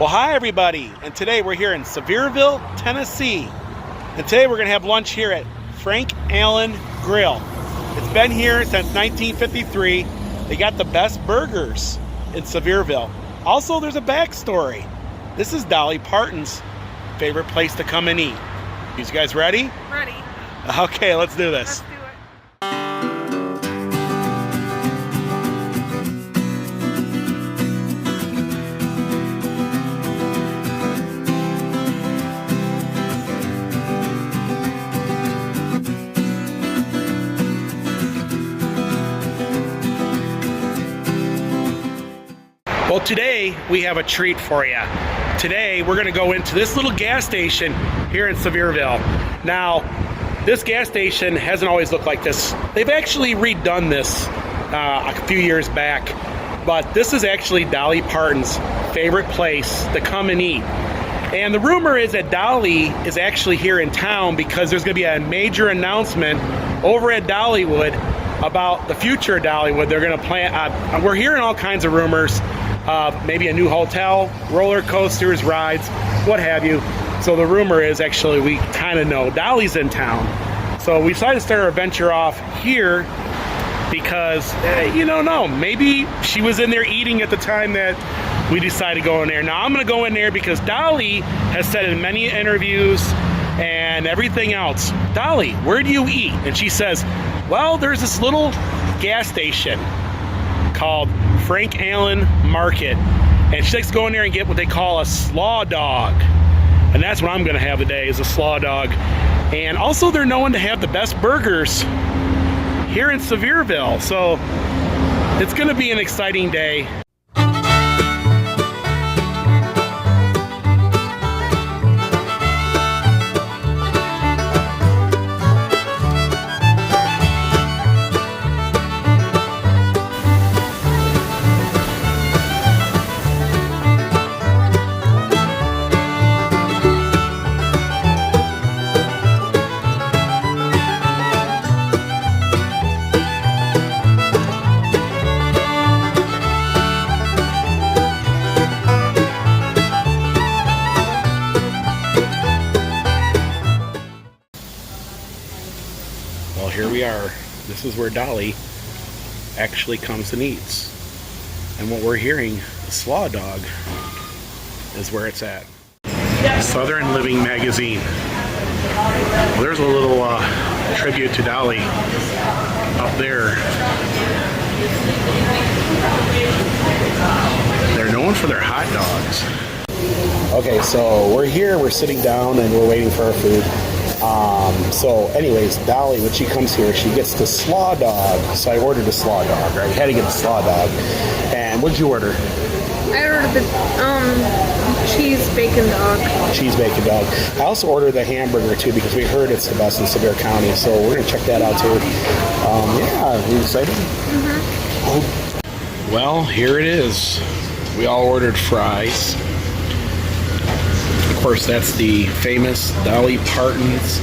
Well, hi everybody, and today we're here in Sevierville, Tennessee. And today we're going to have lunch here at Frank Allen Grill. It's been here since 1953. They got the best burgers in Sevierville. Also, there's a backstory. This is Dolly Parton's favorite place to come and eat. You guys ready? Ready. Okay, let's do this. Let's do it. Well, today we have a treat for you. Today we're going to go into this little gas station here in Sevierville. Now, this gas station hasn't always looked like this. They've actually redone this a few years back, but this is actually Dolly Parton's favorite place to come and eat. And the rumor is that Dolly is actually here in town because there's going to be a major announcement over at Dollywood about the future of Dollywood. They're going to plan. We're hearing all kinds of rumors. Maybe a new hotel, roller coasters, rides, what have you. So the rumor is actually we kind of know Dolly's in town. So we decided to start our venture off here because you don't know, maybe she was in there eating at the time that we decided to go in there. Now I'm going to go in there because Dolly has said in many interviews and everything else, Dolly, where do you eat? And she says, well, there's this little gas station called Frank Allen Market, and she likes to go in there and get what they call a Slaw Dog, and that's what I'm gonna have today, is a Slaw Dog. And also they're known to have the best burgers here in Sevierville, so it's gonna be an exciting day. Well, here we are. This is where Dolly actually comes and eats. And what we're hearing, the Slaw Dog, is where it's at. Southern Living Magazine. Well, there's a little tribute to Dolly up there. They're known for their hot dogs. Okay, so we're here, we're sitting down, and we're waiting for our food. So anyways, Dolly, when she comes here, she gets the Slaw Dog. So I ordered a Slaw Dog, right? Had to get the Slaw Dog. And what did you order? I ordered the cheese bacon dog. Cheese bacon dog. I also ordered the hamburger too because we heard it's the best in Sevier County. So we're gonna check that out too. Yeah, you excited? Mm-hmm. Well, here it is. We all ordered fries. Of course, that's the famous Dolly Parton's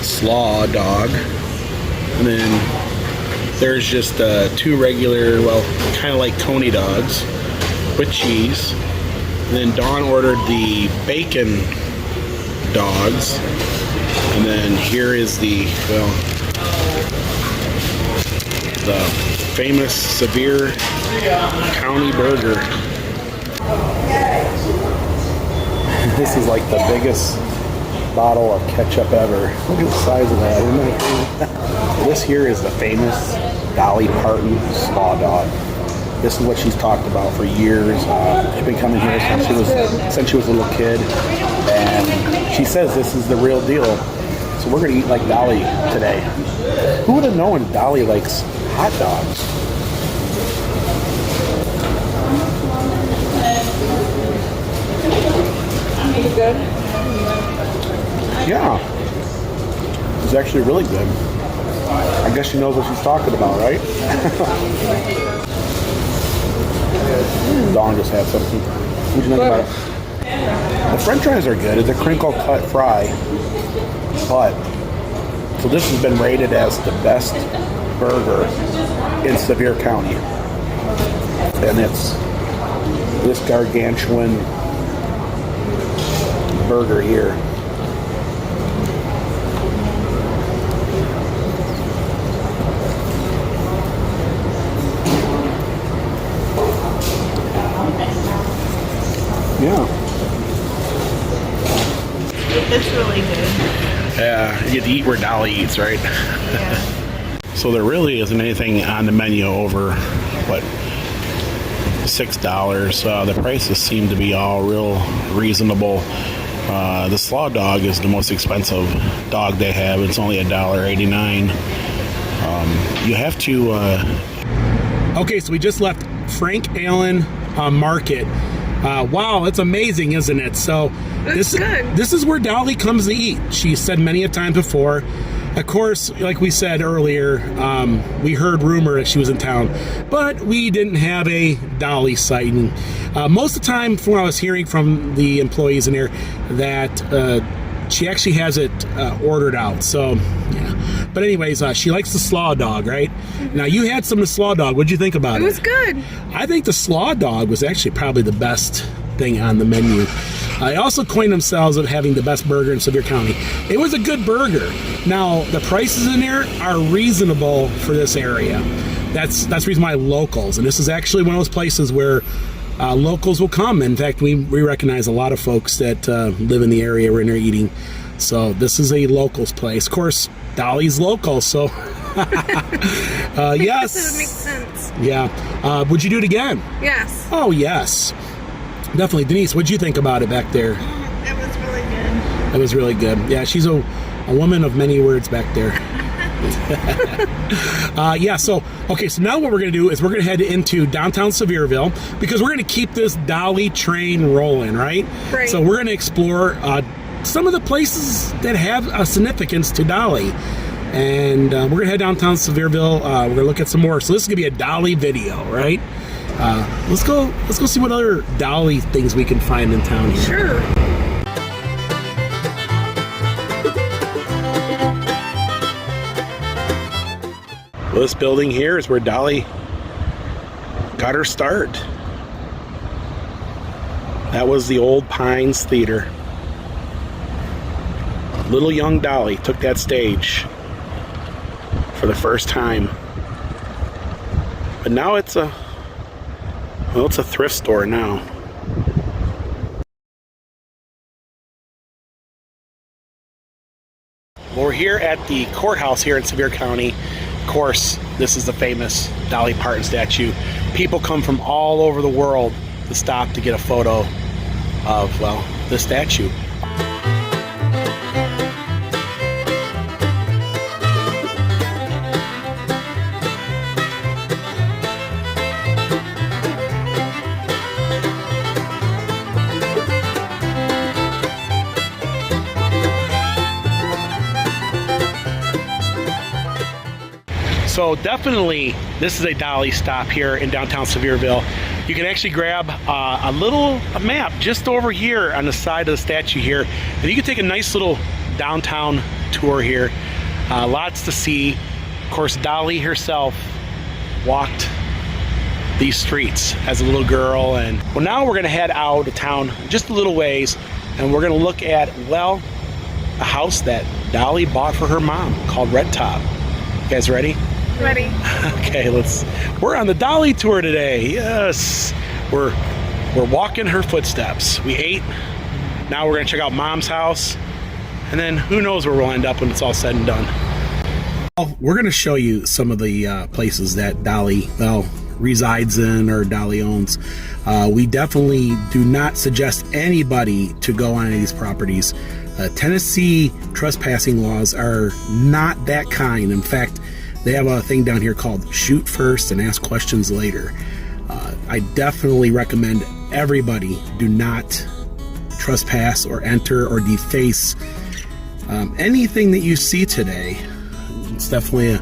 Slaw Dog. And then there's just two regular, well, kind of like Coney dogs with cheese. And then Dawn ordered the bacon dogs. And then here is the, well, the famous Sevier County burger. This is like the biggest bottle of ketchup ever. Look at the size of that, isn't it? This here is the famous Dolly Parton Slaw Dog. This is what she's talked about for years. She's been coming here since she was a little kid, and she says this is the real deal. So we're gonna eat like Dolly today. Who would have known Dolly likes hot dogs? Is it good? Yeah, it's actually really good. I guess she knows what she's talking about, right? Dawn just had something. What do you think about it? The French fries are good. It's a crinkle cut fry, but so this has been rated as the best burger in Sevier County, and it's this gargantuan burger here. Yeah. It's really good. Yeah, you get to eat where Dolly eats, right? Yeah. So there really isn't anything on the menu over, what, $6. The prices seem to be all real reasonable. The Slaw Dog is the most expensive dog they have. It's only $1.89. You have to... Okay, so we just left Frank Allen Market. Wow, it's amazing, isn't it? So this is where Dolly comes to eat. She said many a time before. Of course, like we said earlier, we heard rumor that she was in town, but we didn't have a Dolly sighting. Most of the time, from what I was hearing from the employees in there, that she actually has it ordered out. So, yeah. But anyways, she likes the Slaw Dog, right? Now, you had some of the Slaw Dog. What'd you think about it? It was good. I think the Slaw Dog was actually probably the best thing on the menu. They also coined themselves of having the best burger in Sevier County. It was a good burger. Now, the prices in there are reasonable for this area. That's the reason why locals, and this is actually one of those places where locals will come. In fact, we recognize a lot of folks that live in the area where they're eating. So this is a locals place. Of course, Dolly's local, so yes. It makes sense. Yeah. Would you do it again? Yes. Oh, yes. Definitely. Denise, what'd you think about it back there? It was really good. It was really good. Yeah, she's a woman of many words back there. Yeah, so now what we're going to do is we're going to head into downtown Sevierville because we're going to keep this Dolly train rolling, right? Right. So we're going to explore some of the places that have a significance to Dolly. And we're going to head downtown Sevierville. We're going to look at some more. So this is going to be a Dolly video, right? Let's go see what other Dolly things we can find in town here. Sure. Well, this building here is where Dolly got her start. That was the Old Pines Theater. Little young Dolly took that stage for the first time. But now it's a thrift store now. We're here at the courthouse here in Sevier County. Of course, this is the famous Dolly Parton statue. People come from all over the world to stop to get a photo of, well, the statue. So definitely, this is a Dolly stop here in downtown Sevierville. You can actually grab a map just over here on the side of the statue here, and you can take a nice little downtown tour here. Lots to see. Of course, Dolly herself walked these streets as a little girl, and well, now we're gonna head out of town just a little ways, and we're gonna look at, well, a house that Dolly bought for her mom called Red Top. You guys ready? Ready. Okay, we're on the Dolly tour today. Yes. We're walking her footsteps. We ate. Now we're gonna check out Mom's house. And then who knows where we'll end up when it's all said and done. Well, we're gonna show you some of the places that Dolly, resides in or Dolly owns. We definitely do not suggest anybody to go on any of these properties. Tennessee trespassing laws are not that kind. In fact, they have a thing down here called shoot first and ask questions later. I definitely recommend everybody do not trespass or enter or deface anything that you see today. It's definitely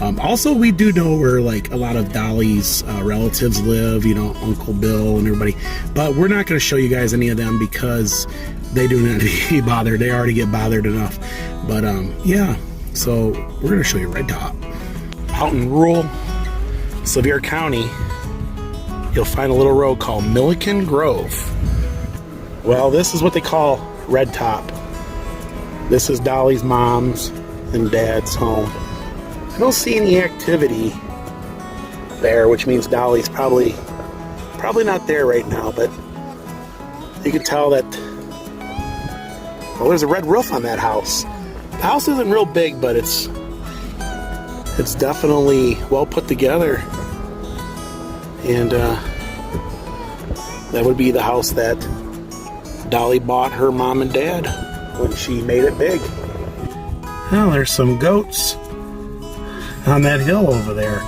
also, we do know where like a lot of Dolly's relatives live, Uncle Bill and everybody, but we're not going to show you guys any of them because they do not need to be bothered. They already get bothered enough. But yeah, so we're going to show you Red Top. Out in rural Sevier County, you'll find a little road called Millican Grove. Well, this is what they call Red Top. This is Dolly's mom's and dad's home. I don't see any activity there, which means Dolly's probably not there right now, but you can tell that, well, there's a red roof on that house. The house isn't real big, but it's definitely well put together. And that would be the house that Dolly bought her mom and dad when she made it big. Well, there's some goats on that hill over there.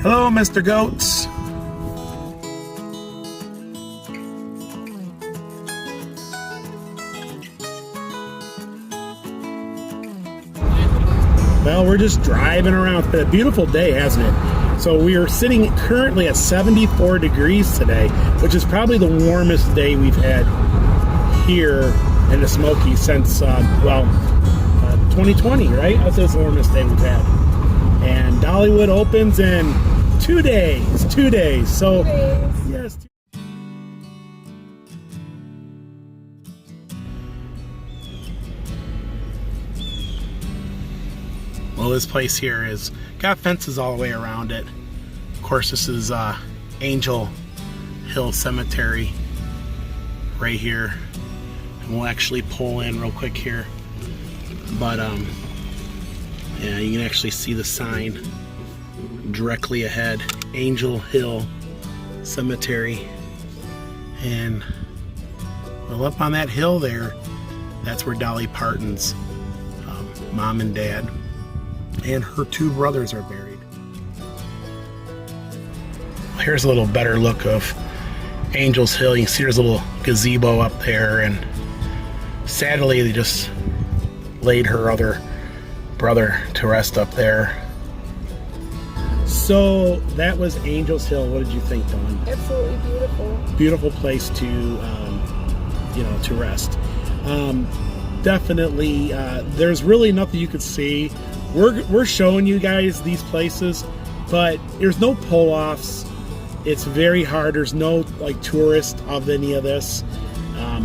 Hello, Mr. Goats. Well, we're just driving around. It's been a beautiful day, hasn't it? So we are sitting currently at 74 degrees today, which is probably the warmest day we've had here in the Smokies since, 2020, right? That's the warmest day we've had. And Dollywood opens in 2 days. 2 days. So, 2 days. Yes. Well, this place here is got fences all the way around it. Of course, this is Angel Hill Cemetery right here. And we'll actually pull in real quick here. But yeah, you can actually see the sign directly ahead, Angel Hill Cemetery. And well, up on that hill there, that's where Dolly Parton's mom and dad and her 2 brothers are buried. Here's a little better look of Angel's Hill. You can see there's a little gazebo up there, and sadly they just laid her other brother to rest up there. So that was Angel's Hill. What did you think, Dawn? Absolutely beautiful. Beautiful place to, to rest. Definitely, there's really nothing you could see. We're showing you guys these places, but there's no pull-offs. It's very hard. There's no like tourist of any of this.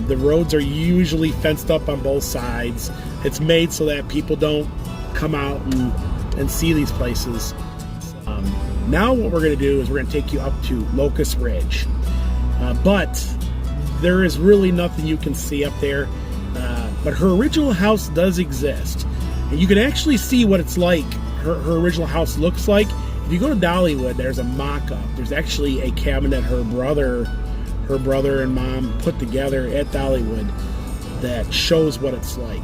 The roads are usually fenced up on both sides. It's made so that people don't come out and see these places. Now what we're going to do is we're going to take you up to Locust Ridge. But there is really nothing you can see up there. But her original house does exist. And you can actually see what it's like, her original house looks like. If you go to Dollywood, there's a mock-up. There's actually a cabin that her brother and mom put together at Dollywood that shows what it's like.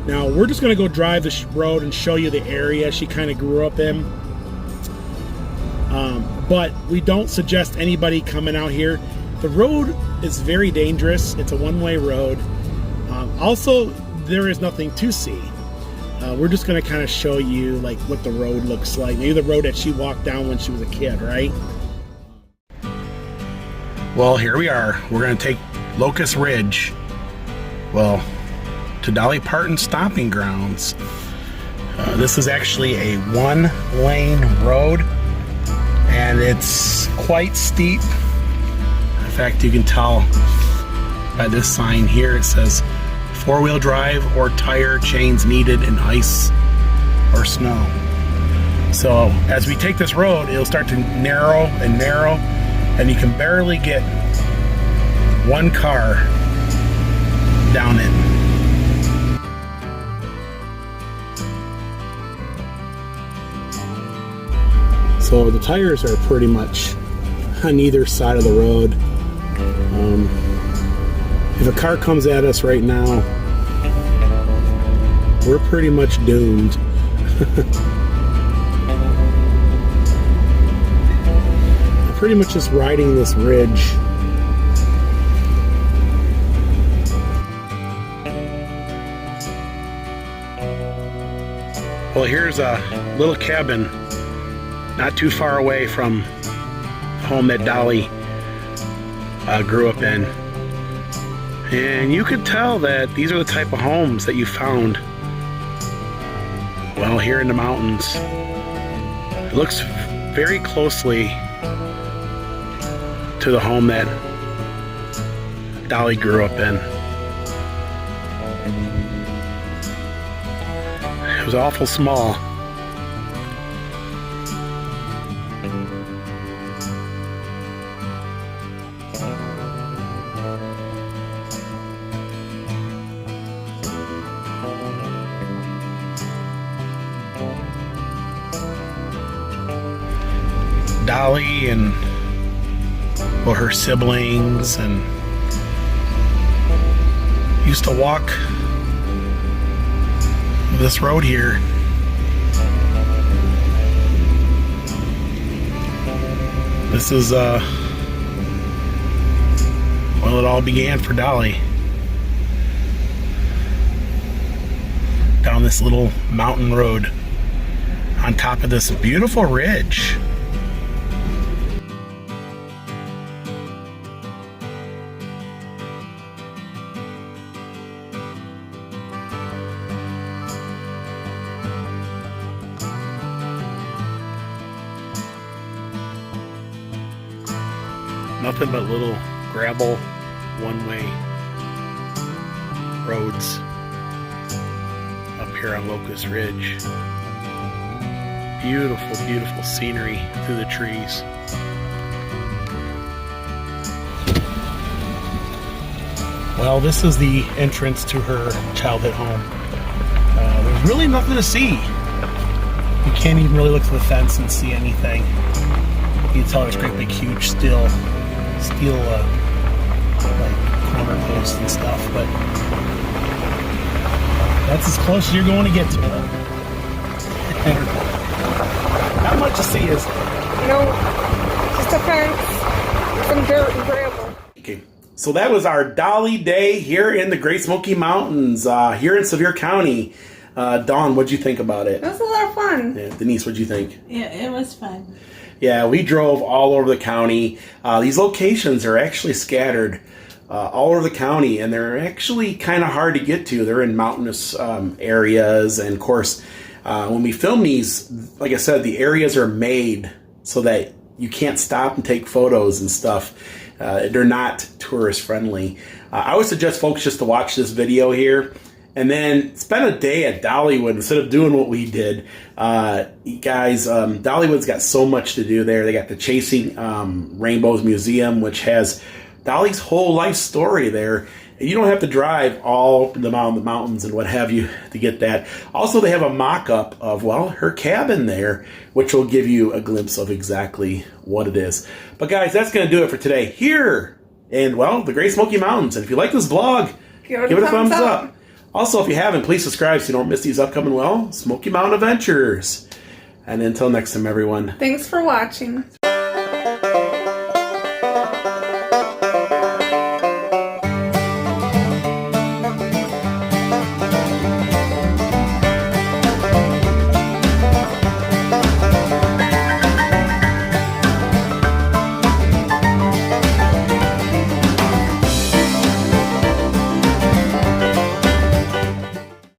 Now, we're just going to go drive the road and show you the area she kind of grew up in. But we don't suggest anybody coming out here. The road is very dangerous. It's a one-way road. Also, there is nothing to see. We're just going to kind of show you like what the road looks like. Maybe the road that she walked down when she was a kid, right? Well, here we are. We're going to take Locust Ridge, well, to Dolly Parton Stomping Grounds. This is actually a 1-lane road, and it's quite steep. In fact, you can tell by this sign here, it says 4-wheel drive or tire chains needed in ice or snow. So as we take this road, it'll start to narrow and narrow, and you can barely get one car down it. So the tires are pretty much on either side of the road. If a car comes at us right now, we're pretty much doomed. Pretty much just riding this ridge. Well, here's a little cabin not too far away from the home that Dolly grew up in. And you could tell that these are the type of homes that you found, well, here in the mountains. It looks very closely to the home that Dolly grew up in. It was awful small. Dolly and well, her siblings and used to walk this road here. This is well, it all began for Dolly down this little mountain road on top of this beautiful ridge. Nothing but little gravel one-way roads up here on Locust Ridge. Beautiful, beautiful scenery through the trees. Well, this is the entrance to her childhood home. There's really nothing to see. You can't even really look through the fence and see anything. You can tell there's great big huge steel like corner posts and stuff, but that's as close as you're going to get to it. Not much to see, is there? No, just a fence, some dirt and gravel. Okay, so that was our Dolly day here in the Great Smoky Mountains, here in Sevier County. Dawn, what'd you think about it? It was a lot of fun. Yeah, Denise, what'd you think? Yeah, it was fun. Yeah, we drove all over the county. These locations are actually scattered all over the county, and they're actually kind of hard to get to. They're in mountainous areas, and of course, when we film these, like I said, the areas are made so that you can't stop and take photos and stuff. They're not tourist friendly. I would suggest folks just to watch this video here and then spend a day at Dollywood instead of doing what we did. Guys, Dollywood's got so much to do there. They got the Chasing Rainbows Museum, which has Dolly's whole life story there. And you don't have to drive all the mountains and what have you to get that. Also, they have a mock-up of, well, her cabin there, which will give you a glimpse of exactly what it is. But guys, that's going to do it for today here in, well, the Great Smoky Mountains. And if you like this vlog, give it a thumbs up. Also, if you haven't, please subscribe so you don't miss these upcoming, well, Smoky Mountain adventures. And until next time, everyone. Thanks for watching.